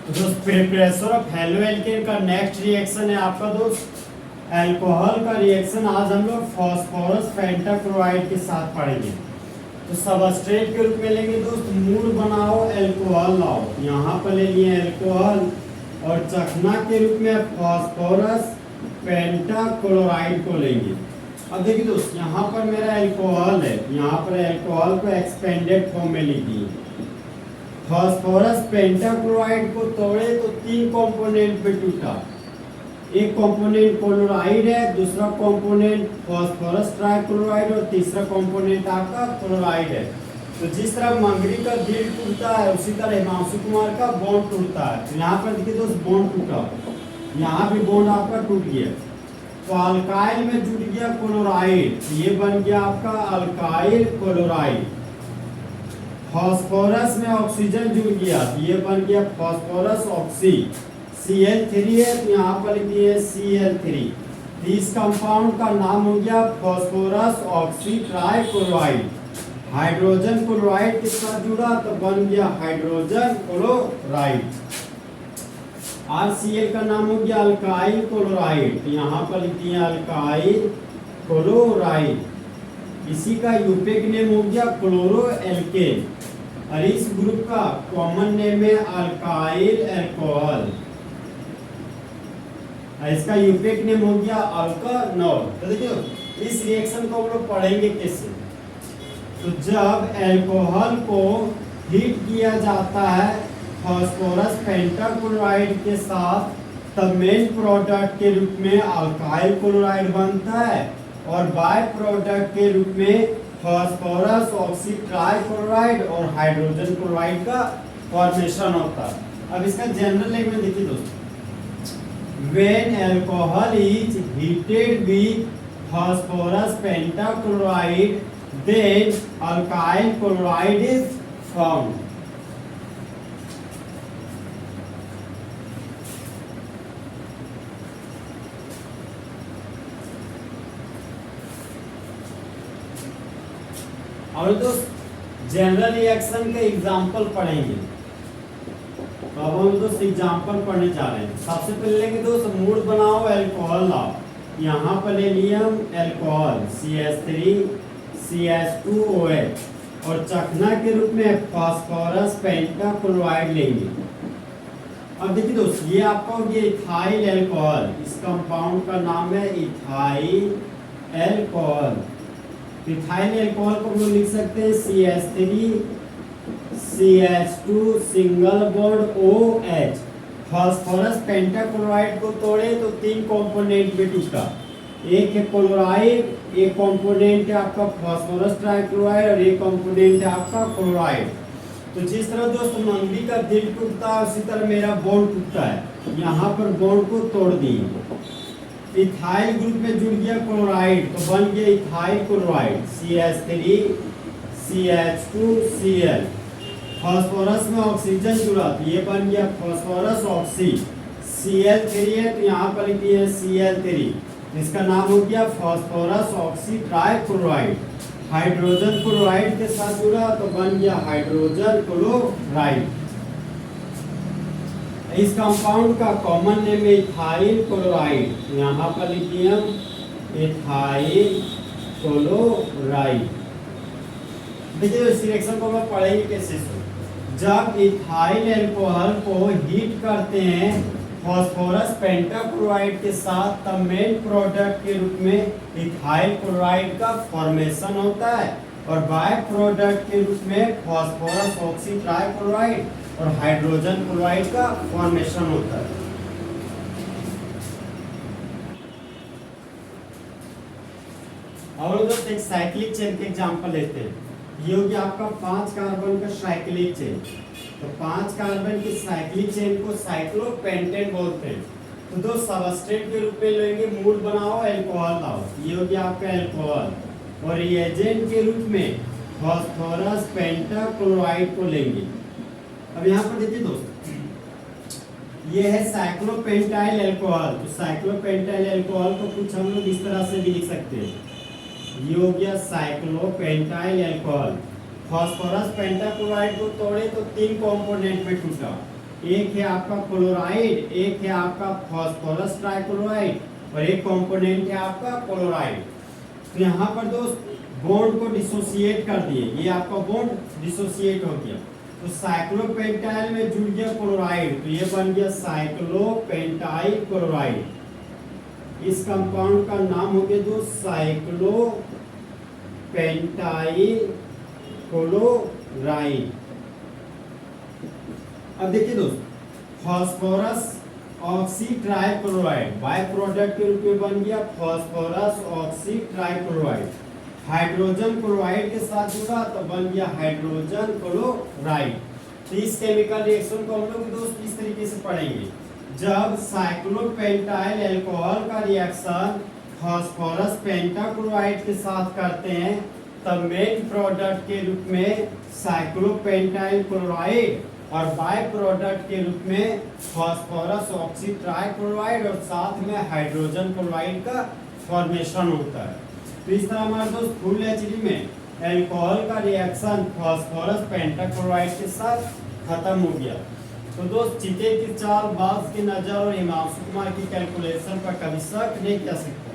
दोस्त preparation of halo alkane का next reaction है आपका दोस्त अल्कोहल का रिएक्शन। आज हम लोग फास्फोरस पेंटाक्लोराइड के साथ पढ़ेंगे। तो सबस्ट्रेट के रूप में लेंगे दोस्त, मूल बनाओ अल्कोहल लाओ। यहाँ पर ले लिए अल्कोहल और चखना के रूप में फास्फोरस पेंटाक्लोराइड को लेंगे। अब देखिए दोस्त, यहाँ पर मेरा अल्कोहल है, यहाँ पर अल्कोहल को एक्सपेंडेड फॉर्म में लिख दिए। फास्फोरस पेंटाक्लोराइड को तोड़े तो तीन कंपोनेंट में टूटा। एक कंपोनेंट क्लोराइड है, दूसरा कंपोनेंट फास्फोरस ट्राइक्लोराइड और तीसरा कंपोनेंट आपका क्लोराइड है। तो जिस तरह मंगरी का दिल टूटता है उसी तरह हिमांशु कुमार का बॉन्ड टूटता है। तो यहाँ पर देखिए दोस्त बॉन्ड टूटा, यहाँ भी बॉन्ड आपका टूट गया। तो अल्काइल में जुड़ गया क्लोराइड, ये बन गया आपका अल्काइल क्लोराइड। फास्फोरस में ऑक्सीजन जुड़ गया, ये बन गया फास्फोरस ऑक्सी। Cl3 है तो यहाँ पर लिख दिए Cl3। इस कंपाउंड का नाम हो गया phosphorus oxy trichloride. Hydrogen chloride के साथ जुड़ा तो बन गया हाइड्रोजन क्लोराइड। RCl का नाम हो गया अल्काइल क्लोराइड, तो यहाँ पर लिख दिए अल्काइल क्लोराइड। इसी का यूपेक नेम हो गया क्लोरो एल्केन और इस ग्रुप का कॉमन नेम है अल्काइल अल्कोहल। इसका यूपेक नेम हो गया अल्कानॉल। तो देखिए इस रिएक्शन को हम लोग पढ़ेंगे कैसे। तो जब अल्कोहल को हीट किया जाता है फास्फोरस पेंटाक्लोराइड के साथ, तब मेन प्रोडक्ट के रूप में अल्काइल क्लोराइड बनता है और बाय प्रोडक्ट के रूप में फास्फोरस ऑक्सी ट्राइक्लोराइड और हाइड्रोजन क्लोराइड का फॉर्मेशन होता है। अब इसका जनरल लैंग्वेज देखिए दोस्तों, when alcohol is heated with phosphorus pentachloride then alkyl chloride is formed। और दोस्त जनरल रिएक्शन के एग्जाम्पल पढ़ेंगे। तो अब हम दोस्त एग्जाम्पल पढ़ने जा रहे हैं। सबसे पहले लेंगे दोस्त मूड बनाओ अल्कोहल लाओ। यहाँ पर ले लिए हम अल्कोहल CH3 CH2OH और चखना के रूप में फास्फोरस पेंटाक्लोराइड लेंगे। अब देखिए दोस्त, ये आपका हो गया इथाइल अल्कोहल। इस कंपाउंड का नाम है इथाइल अल्कोहल। इथाइल अल्कोहल को हम लोग लिख सकते हैं CH3 CH2 single bond OH। Phosphorus pentachloride को तोड़े तो तीन कंपोनेंट में टूटा। एक है क्लोराइड, एक कंपोनेंट है आपका फास्फोरस ट्राइक्लोराइड और एक कंपोनेंट है आपका क्लोराइड। तो जिस तरह दोस्त मंगरी का दिल टूटता है उसी तरह मेरा बॉन्ड टूटता है। यहाँ पर बॉन्ड को तोड़ दिए। इथाइल ग्रुप में जुड़ गया क्लोराइड तो बन गया ethyl chloride CH3 CH2Cl। Phosphorus में ऑक्सीजन जुड़ा तो ये बन गया फास्फोरस ऑक्सी। Cl3 है तो यहाँ पर लिख दिया Cl3। इसका नाम हो गया phosphorus oxy trichloride. Hydrogen chloride के साथ जुड़ा तो बन गया हाइड्रोजन क्लोराइड। इस कंपाउंड का कॉमन नेम है इथाइल क्लोराइड। यहाँ पर लिखिए हम इथाइल क्लोराइड। देखिए इस रिएक्शन को हम पढ़ेंगे कैसे। जब इथाइल अल्कोहल को हीट करते हैं फास्फोरस पेंटाक्लोराइड के साथ, तब मेन प्रोडक्ट के रूप में इथाइल क्लोराइड का फॉर्मेशन होता है और बाय प्रोडक्ट के रूप में फास्फोरस ऑक्सी ट्राइक्लोराइड और हाइड्रोजन क्लोराइड का फॉर्मेशन होता है। और दोस्त एक साइक्लिक चेन के एग्जांपल लेते हैं। ये हो गया आपका 5 कार्बन का साइक्लिक चेन। तो 5 कार्बन की साइक्लिक चेन को साइक्लोपेंटेन बोलते हैं। तो दो सबस्ट्रेट के रूप में लेंगे, मूड बनाओ अल्कोहल लाओ। ये हो गया आपका अल्कोहल और रिएजेंट के रूप में फास्फोरस पेंटाक्लोराइड को लेंगे। अब यहाँ पर देखिए दोस्त, ये है साइक्लोपेंटाइल अल्कोहल। तो साइक्लोपेंटाइल अल्कोहल को कुछ हम लोग इस तरह से भी लिख सकते हैं। ये हो गया साइक्लोपेंटाइल अल्कोहल। फास्फोरस पेंटाक्लोराइड को तोड़े तो तीन कंपोनेंट में टूटा। एक है आपका क्लोराइड, एक है आपका फास्फोरस ट्राइक्लोराइड और एक कंपोनेंट है आपका क्लोराइड। तो यहाँ पर दोस्त बॉन्ड को डिसोसिएट कर दिए, ये आपका बॉन्ड डिसोसिएट हो गया, तो साइक्लोपेंटाइल में जुड़ गया क्लोराइड, तो ये बन गया साइक्लोपेंटाइल क्लोराइड। इस कंपाउंड का नाम हो गया दोस्त साइक्लोपेंटाइल क्लोराइड। अब देखिए दोस्त, phosphorus oxy trichloride by product के रूप में बन गया phosphorus oxy trichloride. Hydrogen chloride के साथ जुड़ा तो बन गया हाइड्रोजन क्लोराइड। तो इस केमिकल रिएक्शन को हम लोग दोस्त इस तरीके से पढ़ेंगे, जब साइक्लोपेंटाइल अल्कोहल का रिएक्शन फास्फोरस पेंटाक्लोराइड के साथ करते हैं तब मेन प्रोडक्ट के रूप में साइक्लोपेंटाइल क्लोराइड और बाय प्रोडक्ट के रूप में फास्फोरस ऑक्सी ट्राइक्लोराइड और साथ में हाइड्रोजन क्लोराइड का फॉर्मेशन होता है। तो इस तरह हमारे दोस्त फुल एचडी में अल्कोहल का रिएक्शन फास्फोरस पेंटाक्लोराइड के साथ खत्म हो गया। तो दोस्त चीते की चाल, बाज की नजर और हिमांशु कुमार की कैलकुलेशन पर कभी शक नहीं कर सकते।